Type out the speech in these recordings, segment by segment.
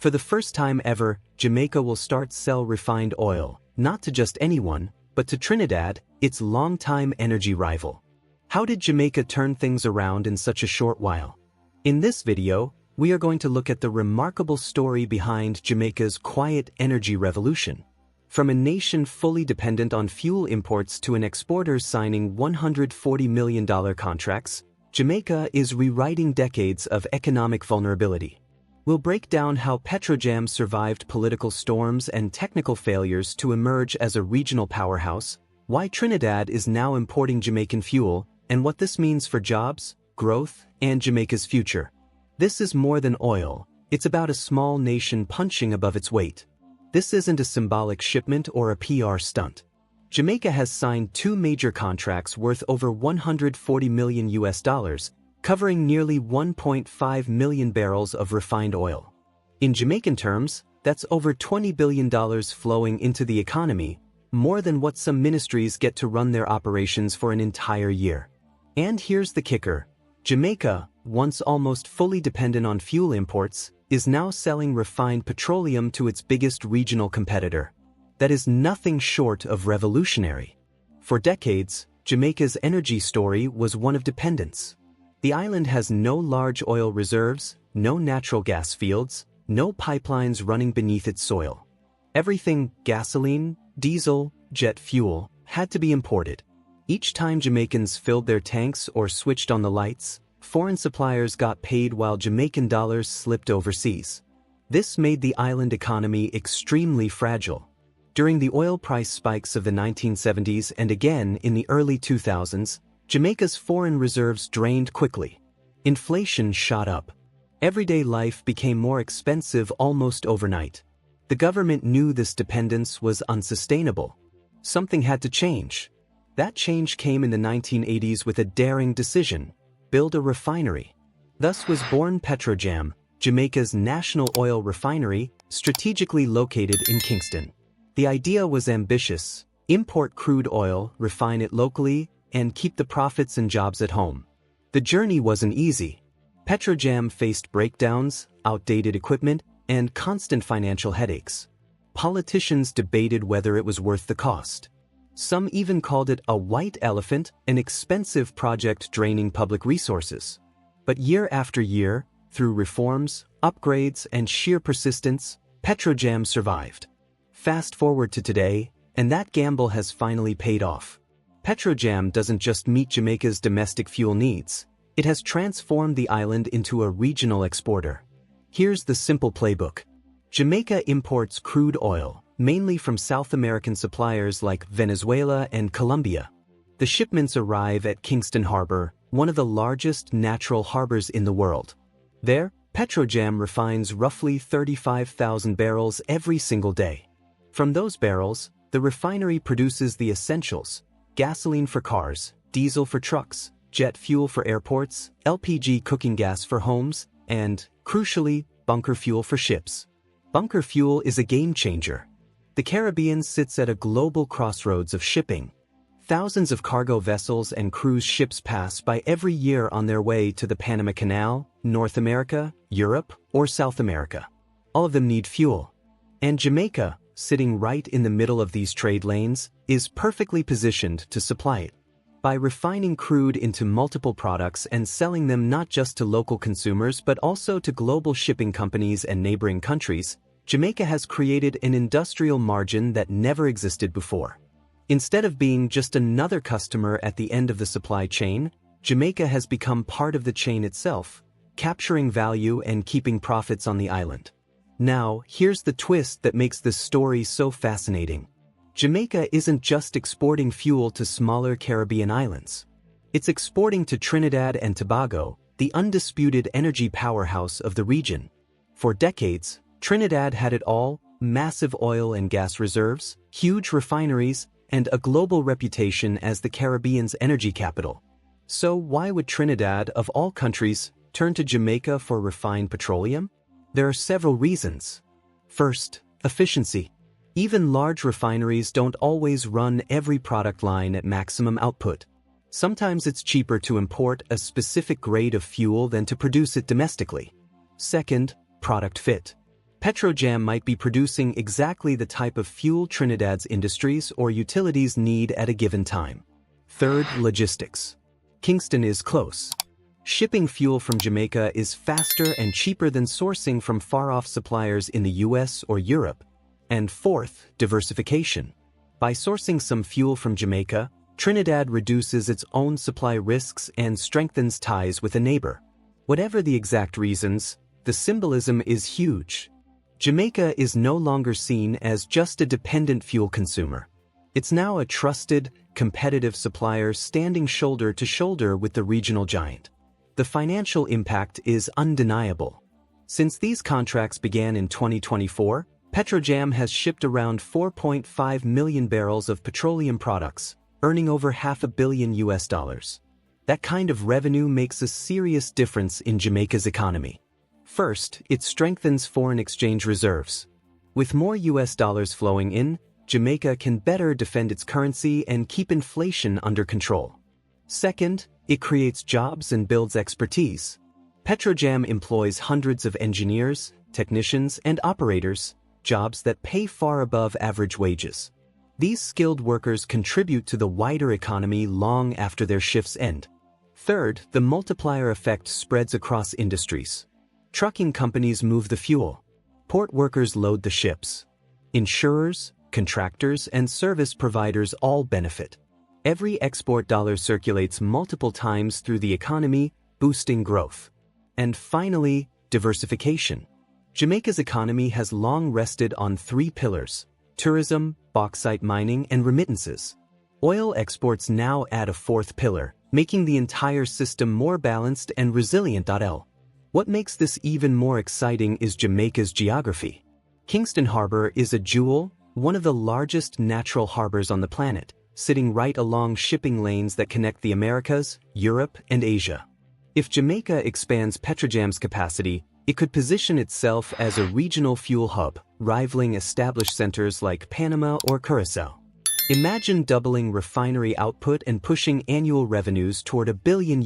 For the first time ever, Jamaica will start sell refined oil, not to just anyone, but to Trinidad, its longtime energy rival. How did Jamaica turn things around in such a short while? In this video, we are going to look at the remarkable story behind Jamaica's quiet energy revolution. From a nation fully dependent on fuel imports to an exporter signing $140 million contracts, Jamaica is rewriting decades of economic vulnerability. We'll break down how Petrojam survived political storms and technical failures to emerge as a regional powerhouse, why Trinidad is now importing Jamaican fuel, and what this means for jobs, growth, and Jamaica's future. This is more than oil, it's about a small nation punching above its weight. This isn't a symbolic shipment or a PR stunt. Jamaica has signed two major contracts worth over $140 million, covering nearly 1.5 million barrels of refined oil. In Jamaican terms, that's over $20 billion flowing into the economy, more than what some ministries get to run their operations for an entire year. And here's the kicker. Jamaica, once almost fully dependent on fuel imports, is now selling refined petroleum to its biggest regional competitor. That is nothing short of revolutionary. For decades, Jamaica's energy story was one of dependence. The island has no large oil reserves, no natural gas fields, no pipelines running beneath its soil. Everything, gasoline, diesel, jet fuel, had to be imported. Each time Jamaicans filled their tanks or switched on the lights, foreign suppliers got paid while Jamaican dollars slipped overseas. This made the island economy extremely fragile. During the oil price spikes of the 1970s and again in the early 2000s, Jamaica's foreign reserves drained quickly. Inflation shot up. Everyday life became more expensive almost overnight. The government knew this dependence was unsustainable. Something had to change. That change came in the 1980s with a daring decision: build a refinery. Thus was born Petrojam, Jamaica's national oil refinery, strategically located in Kingston. The idea was ambitious: import crude oil, refine it locally, and keep the profits and jobs at home. The journey wasn't easy. Petrojam faced breakdowns, outdated equipment, and constant financial headaches. Politicians debated whether it was worth the cost. Some even called it a white elephant, an expensive project draining public resources. But year after year, through reforms, upgrades, and sheer persistence, Petrojam survived. Fast forward to today, and that gamble has finally paid off. Petrojam doesn't just meet Jamaica's domestic fuel needs, it has transformed the island into a regional exporter. Here's the simple playbook. Jamaica imports crude oil, mainly from South American suppliers like Venezuela and Colombia. The shipments arrive at Kingston Harbor, one of the largest natural harbors in the world. There, Petrojam refines roughly 35,000 barrels every single day. From those barrels, the refinery produces the essentials: gasoline for cars, diesel for trucks, jet fuel for airports, LPG cooking gas for homes, and, crucially, bunker fuel for ships. Bunker fuel is a game changer. The Caribbean sits at a global crossroads of shipping. Thousands of cargo vessels and cruise ships pass by every year on their way to the Panama Canal, North America, Europe, or South America. All of them need fuel. And Jamaica, sitting right in the middle of these trade lanes, is perfectly positioned to supply it. By refining crude into multiple products and selling them not just to local consumers but also to global shipping companies and neighboring countries, Jamaica has created an industrial margin that never existed before. Instead of being just another customer at the end of the supply chain, Jamaica has become part of the chain itself, capturing value and keeping profits on the island. Now, here's the twist that makes this story so fascinating. Jamaica isn't just exporting fuel to smaller Caribbean islands. It's exporting to Trinidad and Tobago, the undisputed energy powerhouse of the region. For decades, Trinidad had it all: massive oil and gas reserves, huge refineries, and a global reputation as the Caribbean's energy capital. So why would Trinidad, of all countries, turn to Jamaica for refined petroleum? There are several reasons. First, efficiency. Even large refineries don't always run every product line at maximum output. Sometimes it's cheaper to import a specific grade of fuel than to produce it domestically. Second, product fit. Petrojam might be producing exactly the type of fuel Trinidad's industries or utilities need at a given time. Third, logistics. Kingston is close. Shipping fuel from Jamaica is faster and cheaper than sourcing from far-off suppliers in the US or Europe. And fourth, diversification. By sourcing some fuel from Jamaica, Trinidad reduces its own supply risks and strengthens ties with a neighbor. Whatever the exact reasons, the symbolism is huge. Jamaica is no longer seen as just a dependent fuel consumer. It's now a trusted, competitive supplier standing shoulder to shoulder with the regional giant. The financial impact is undeniable. Since these contracts began in 2024, Petrojam has shipped around 4.5 million barrels of petroleum products, earning over $500 million. That kind of revenue makes a serious difference in Jamaica's economy. First, it strengthens foreign exchange reserves. With more US dollars flowing in, Jamaica can better defend its currency and keep inflation under control. Second, it creates jobs and builds expertise. Petrojam employs hundreds of engineers, technicians, and operators, jobs that pay far above average wages. These skilled workers contribute to the wider economy long after their shifts end. Third, the multiplier effect spreads across industries. Trucking companies move the fuel. Port workers load the ships. Insurers, contractors, and service providers all benefit. Every export dollar circulates multiple times through the economy, boosting growth. And finally, diversification. Jamaica's economy has long rested on three pillars: tourism, bauxite mining, and remittances. Oil exports now add a fourth pillar, making the entire system more balanced and resilient. What makes this even more exciting is Jamaica's geography. Kingston Harbor is a jewel, one of the largest natural harbors on the planet, sitting right along shipping lanes that connect the Americas, Europe, and Asia. If Jamaica expands Petrojam's capacity, it could position itself as a regional fuel hub, rivaling established centers like Panama or Curaçao. Imagine doubling refinery output and pushing annual revenues toward $1 billion.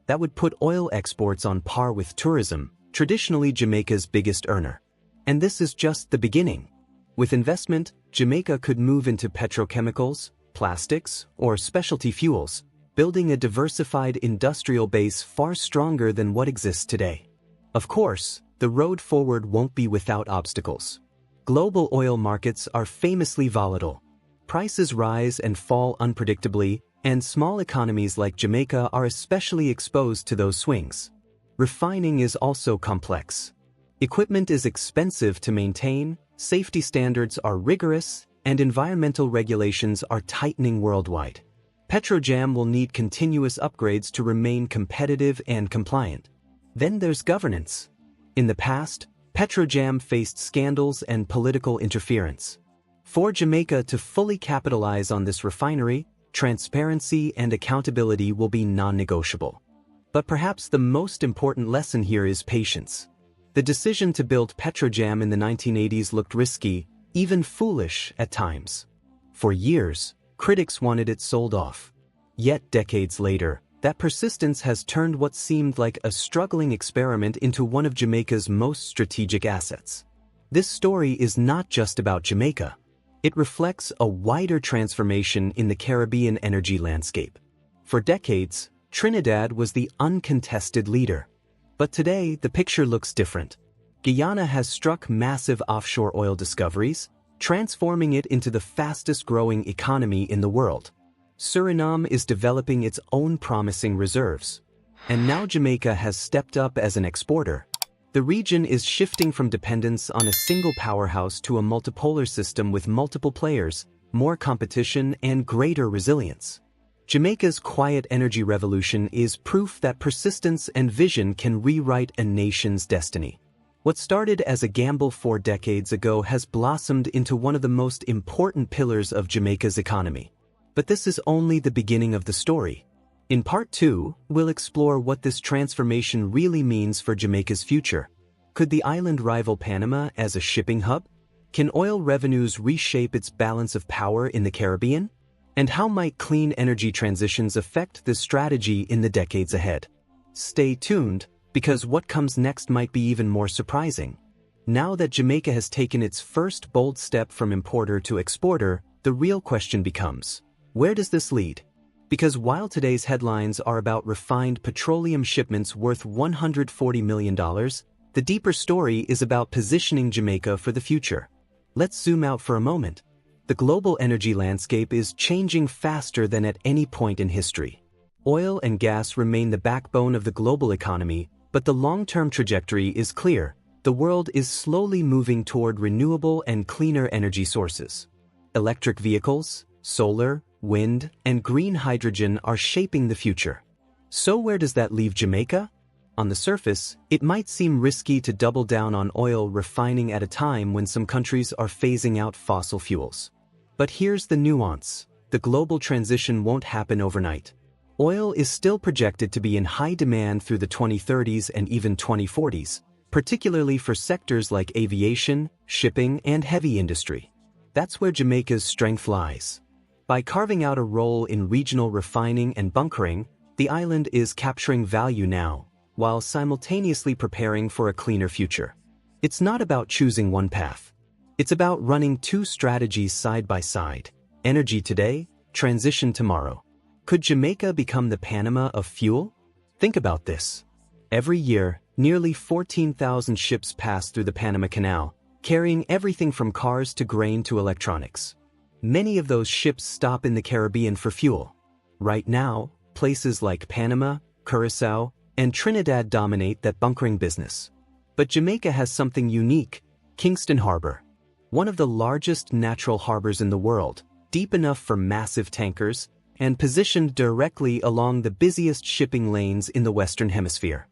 That would put oil exports on par with tourism, traditionally Jamaica's biggest earner. And this is just the beginning. With investment, Jamaica could move into petrochemicals, plastics, or specialty fuels, building a diversified industrial base far stronger than what exists today. Of course, the road forward won't be without obstacles. Global oil markets are famously volatile. Prices rise and fall unpredictably, and small economies like Jamaica are especially exposed to those swings. Refining is also complex. Equipment is expensive to maintain, safety standards are rigorous, and environmental regulations are tightening worldwide. Petrojam will need continuous upgrades to remain competitive and compliant. Then there's governance. In the past, Petrojam faced scandals and political interference. For Jamaica to fully capitalize on this refinery, transparency and accountability will be non-negotiable. But perhaps the most important lesson here is patience. The decision to build Petrojam in the 1980s looked risky, even foolish at times. For years, critics wanted it sold off. Yet decades later, that persistence has turned what seemed like a struggling experiment into one of Jamaica's most strategic assets. This story is not just about Jamaica. It reflects a wider transformation in the Caribbean energy landscape. For decades, Trinidad was the uncontested leader. But today, the picture looks different. Guyana has struck massive offshore oil discoveries, transforming it into the fastest-growing economy in the world. Suriname is developing its own promising reserves. And now Jamaica has stepped up as an exporter. The region is shifting from dependence on a single powerhouse to a multipolar system with multiple players, more competition, and greater resilience. Jamaica's quiet energy revolution is proof that persistence and vision can rewrite a nation's destiny. What started as a gamble 4 decades ago has blossomed into one of the most important pillars of Jamaica's economy. But this is only the beginning of the story. In Part 2, we'll explore what this transformation really means for Jamaica's future. Could the island rival Panama as a shipping hub? Can oil revenues reshape its balance of power in the Caribbean? And how might clean energy transitions affect this strategy in the decades ahead? Stay tuned, because what comes next might be even more surprising. Now that Jamaica has taken its first bold step from importer to exporter, the real question becomes, where does this lead? Because while today's headlines are about refined petroleum shipments worth $140 million, the deeper story is about positioning Jamaica for the future. Let's zoom out for a moment. The global energy landscape is changing faster than at any point in history. Oil and gas remain the backbone of the global economy, but the long-term trajectory is clear. The world is slowly moving toward renewable and cleaner energy sources. Electric vehicles, solar, wind, and green hydrogen are shaping the future. So where does that leave Jamaica? On the surface, it might seem risky to double down on oil refining at a time when some countries are phasing out fossil fuels. But here's the nuance. The global transition won't happen overnight. Oil is still projected to be in high demand through the 2030s and even 2040s, particularly for sectors like aviation, shipping, and heavy industry. That's where Jamaica's strength lies. By carving out a role in regional refining and bunkering, the island is capturing value now, while simultaneously preparing for a cleaner future. It's not about choosing one path. It's about running two strategies side by side: energy today, transition tomorrow. Could Jamaica become the Panama of fuel? Think about this. Every year, nearly 14,000 ships pass through the Panama Canal, carrying everything from cars to grain to electronics. Many of those ships stop in the Caribbean for fuel. Right now, places like Panama, Curaçao, and Trinidad dominate that bunkering business. But Jamaica has something unique: Kingston Harbor. One of the largest natural harbors in the world, deep enough for massive tankers, and positioned directly along the busiest shipping lanes in the Western Hemisphere.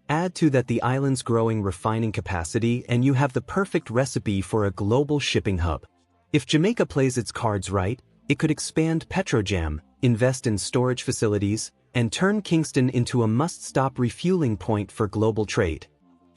Add to that the island's growing refining capacity and you have the perfect recipe for a global shipping hub. If Jamaica plays its cards right, it could expand Petrojam, invest in storage facilities, and turn Kingston into a must-stop refueling point for global trade.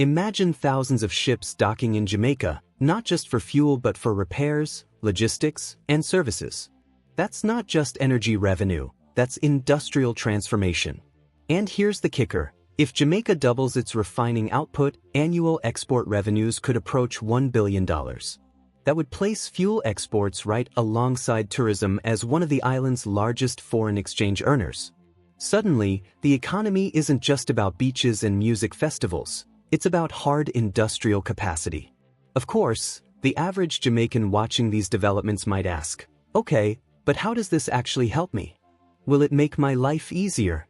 Imagine thousands of ships docking in Jamaica, not just for fuel but for repairs, logistics, and services. That's not just energy revenue, that's industrial transformation. And here's the kicker: if Jamaica doubles its refining output, annual export revenues could approach $1 billion. That would place fuel exports right alongside tourism as one of the island's largest foreign exchange earners. Suddenly, the economy isn't just about beaches and music festivals, it's about hard industrial capacity. Of course, the average Jamaican watching these developments might ask, okay, but how does this actually help me? Will it make my life easier?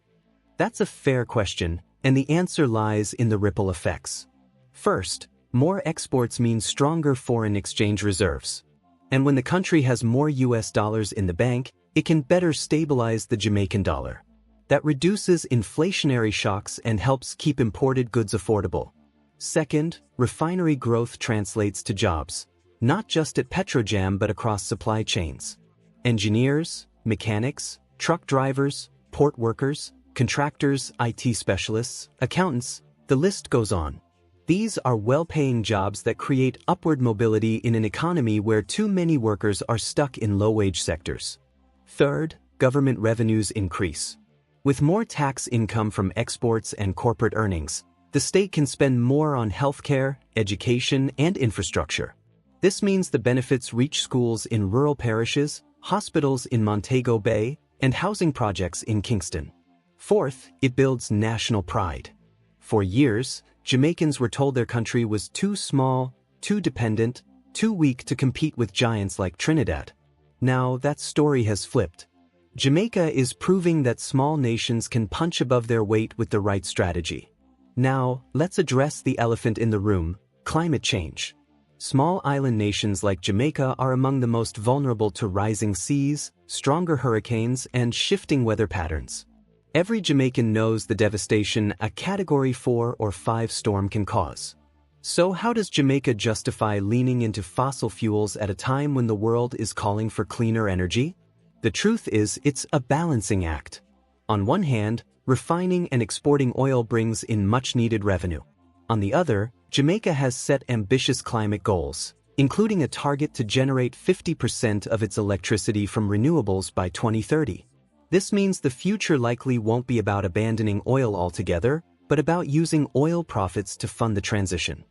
That's a fair question, and the answer lies in the ripple effects. First, more exports mean stronger foreign exchange reserves. And when the country has more US dollars in the bank, it can better stabilize the Jamaican dollar. That reduces inflationary shocks and helps keep imported goods affordable. Second, refinery growth translates to jobs, not just at Petrojam but across supply chains. Engineers, mechanics, truck drivers, port workers, contractors, IT specialists, accountants, the list goes on. These are well-paying jobs that create upward mobility in an economy where too many workers are stuck in low-wage sectors. Third, government revenues increase. With more tax income from exports and corporate earnings, the state can spend more on healthcare, education, and infrastructure. This means the benefits reach schools in rural parishes, hospitals in Montego Bay, and housing projects in Kingston. Fourth, it builds national pride. For years, Jamaicans were told their country was too small, too dependent, too weak to compete with giants like Trinidad. Now that story has flipped. Jamaica is proving that small nations can punch above their weight with the right strategy. Now, let's address the elephant in the room: climate change. Small island nations like Jamaica are among the most vulnerable to rising seas, stronger hurricanes, and shifting weather patterns. Every Jamaican knows the devastation a Category 4 or 5 storm can cause. So how does Jamaica justify leaning into fossil fuels at a time when the world is calling for cleaner energy? The truth is, it's a balancing act. On one hand, refining and exporting oil brings in much-needed revenue. On the other, Jamaica has set ambitious climate goals, including a target to generate 50% of its electricity from renewables by 2030. This means the future likely won't be about abandoning oil altogether, but about using oil profits to fund the transition.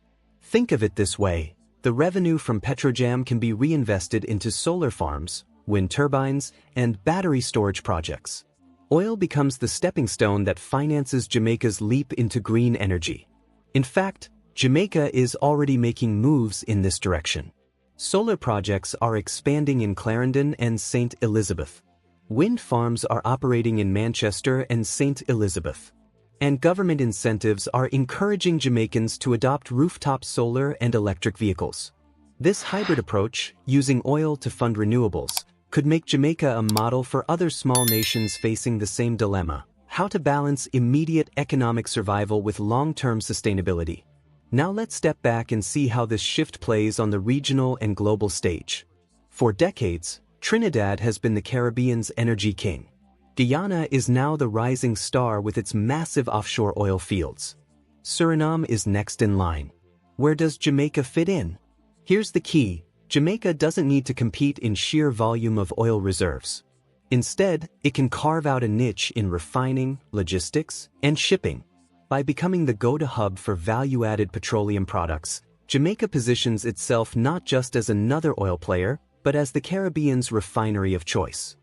Think of it this way. The revenue from Petrojam can be reinvested into solar farms, wind turbines, and battery storage projects. Oil becomes the stepping stone that finances Jamaica's leap into green energy. In fact, Jamaica is already making moves in this direction. Solar projects are expanding in Clarendon and St. Elizabeth. Wind farms are operating in Manchester and St. Elizabeth. And government incentives are encouraging Jamaicans to adopt rooftop solar and electric vehicles. This hybrid approach, using oil to fund renewables, could make Jamaica a model for other small nations facing the same dilemma: how to balance immediate economic survival with long-term sustainability. Now let's step back and see how this shift plays on the regional and global stage. For decades, Trinidad has been the Caribbean's energy king. Guyana is now the rising star with its massive offshore oil fields. Suriname is next in line. Where does Jamaica fit in? Here's the key: Jamaica doesn't need to compete in sheer volume of oil reserves. Instead, it can carve out a niche in refining, logistics, and shipping. By becoming the go-to hub for value-added petroleum products, Jamaica positions itself not just as another oil player, but as the Caribbean's refinery of choice.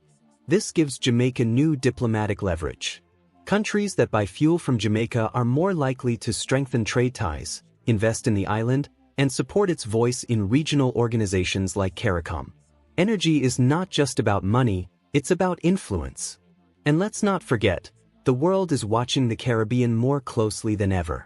This gives Jamaica new diplomatic leverage. Countries that buy fuel from Jamaica are more likely to strengthen trade ties, invest in the island, and support its voice in regional organizations like CARICOM. Energy is not just about money, it's about influence. And let's not forget, the world is watching the Caribbean more closely than ever.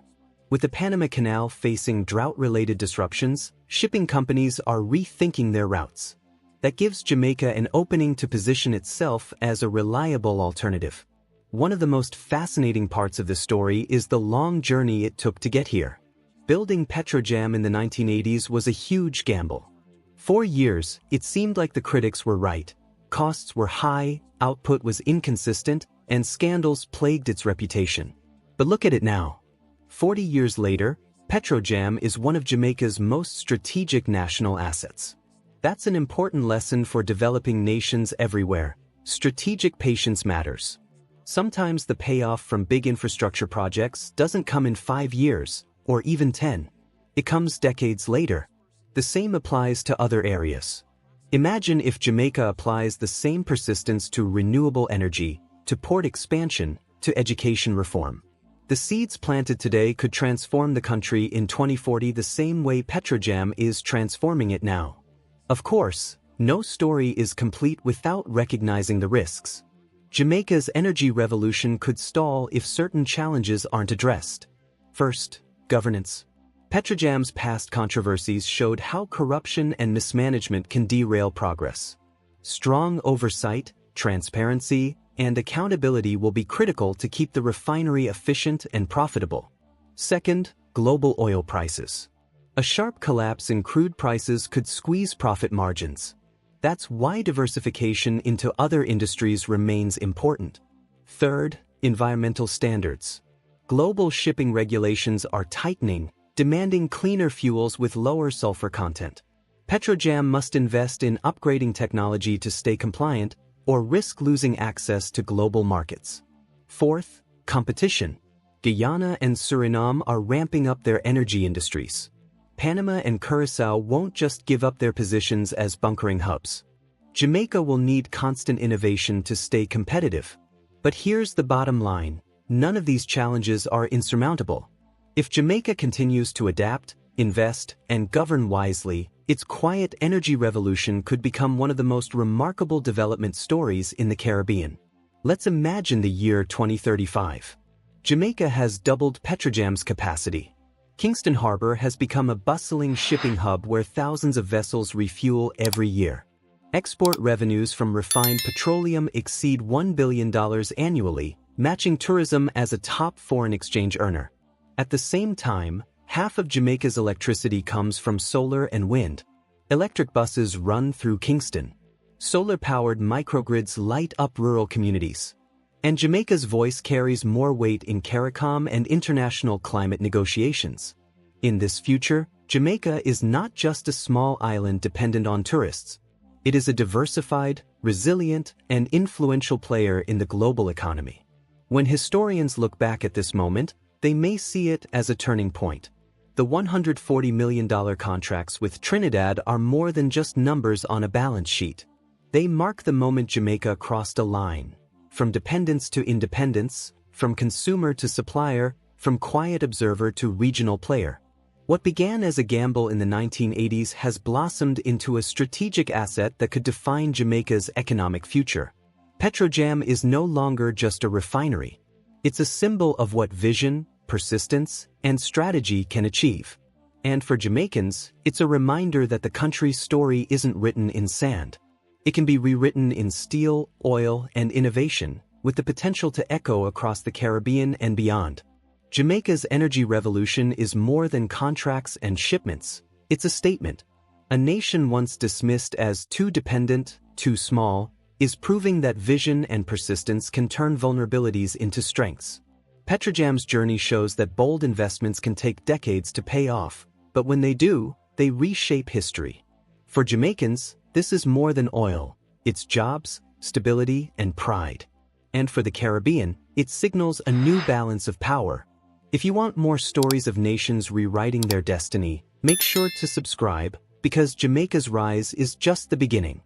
With the Panama Canal facing drought-related disruptions, shipping companies are rethinking their routes. That gives Jamaica an opening to position itself as a reliable alternative. One of the most fascinating parts of this story is the long journey it took to get here. Building Petrojam in the 1980s was a huge gamble. For years, it seemed like the critics were right. Costs were high, output was inconsistent, and scandals plagued its reputation. But look at it now. 40 years later, Petrojam is one of Jamaica's most strategic national assets. That's an important lesson for developing nations everywhere. Strategic patience matters. Sometimes the payoff from big infrastructure projects doesn't come in 5 years, or even 10. It comes decades later. The same applies to other areas. Imagine if Jamaica applies the same persistence to renewable energy, to port expansion, to education reform. The seeds planted today could transform the country in 2040 the same way Petrojam is transforming it now. Of course, no story is complete without recognizing the risks. Jamaica's energy revolution could stall if certain challenges aren't addressed. First, governance. Petrojam's past controversies showed how corruption and mismanagement can derail progress. Strong oversight, transparency, and accountability will be critical to keep the refinery efficient and profitable. Second, global oil prices. A sharp collapse in crude prices could squeeze profit margins. That's why diversification into other industries remains important. Third, environmental standards. Global shipping regulations are tightening, demanding cleaner fuels with lower sulfur content. Petrojam must invest in upgrading technology to stay compliant, or risk losing access to global markets. Fourth, competition. Guyana and Suriname are ramping up their energy industries. Panama and Curaçao won't just give up their positions as bunkering hubs. Jamaica will need constant innovation to stay competitive. But here's the bottom line: none of these challenges are insurmountable. If Jamaica continues to adapt, invest, and govern wisely, its quiet energy revolution could become one of the most remarkable development stories in the Caribbean. Let's imagine the year 2035. Jamaica has doubled Petrojam's capacity. Kingston Harbor has become a bustling shipping hub where thousands of vessels refuel every year. Export revenues from refined petroleum exceed $1 billion annually, matching tourism as a top foreign exchange earner. At the same time, half of Jamaica's electricity comes from solar and wind. Electric buses run through Kingston. Solar-powered microgrids light up rural communities. And Jamaica's voice carries more weight in CARICOM and international climate negotiations. In this future, Jamaica is not just a small island dependent on tourists. It is a diversified, resilient, and influential player in the global economy. When historians look back at this moment, they may see it as a turning point. The $140 million contracts with Trinidad are more than just numbers on a balance sheet. They mark the moment Jamaica crossed a line. From dependence to independence, from consumer to supplier, from quiet observer to regional player. What began as a gamble in the 1980s has blossomed into a strategic asset that could define Jamaica's economic future. Petrojam is no longer just a refinery. It's a symbol of what vision, persistence, and strategy can achieve. And for Jamaicans, it's a reminder that the country's story isn't written in sand. It can be rewritten in steel, oil, and innovation, with the potential to echo across the Caribbean and beyond. Jamaica's energy revolution is more than contracts and shipments. It's a statement. A nation once dismissed as too dependent, too small, is proving that vision and persistence can turn vulnerabilities into strengths. Petrojam's journey shows that bold investments can take decades to pay off, but when they do, they reshape history. For Jamaicans, this is more than oil. It's jobs, stability, and pride. And for the Caribbean, it signals a new balance of power. If you want more stories of nations rewriting their destiny, make sure to subscribe, because Jamaica's rise is just the beginning.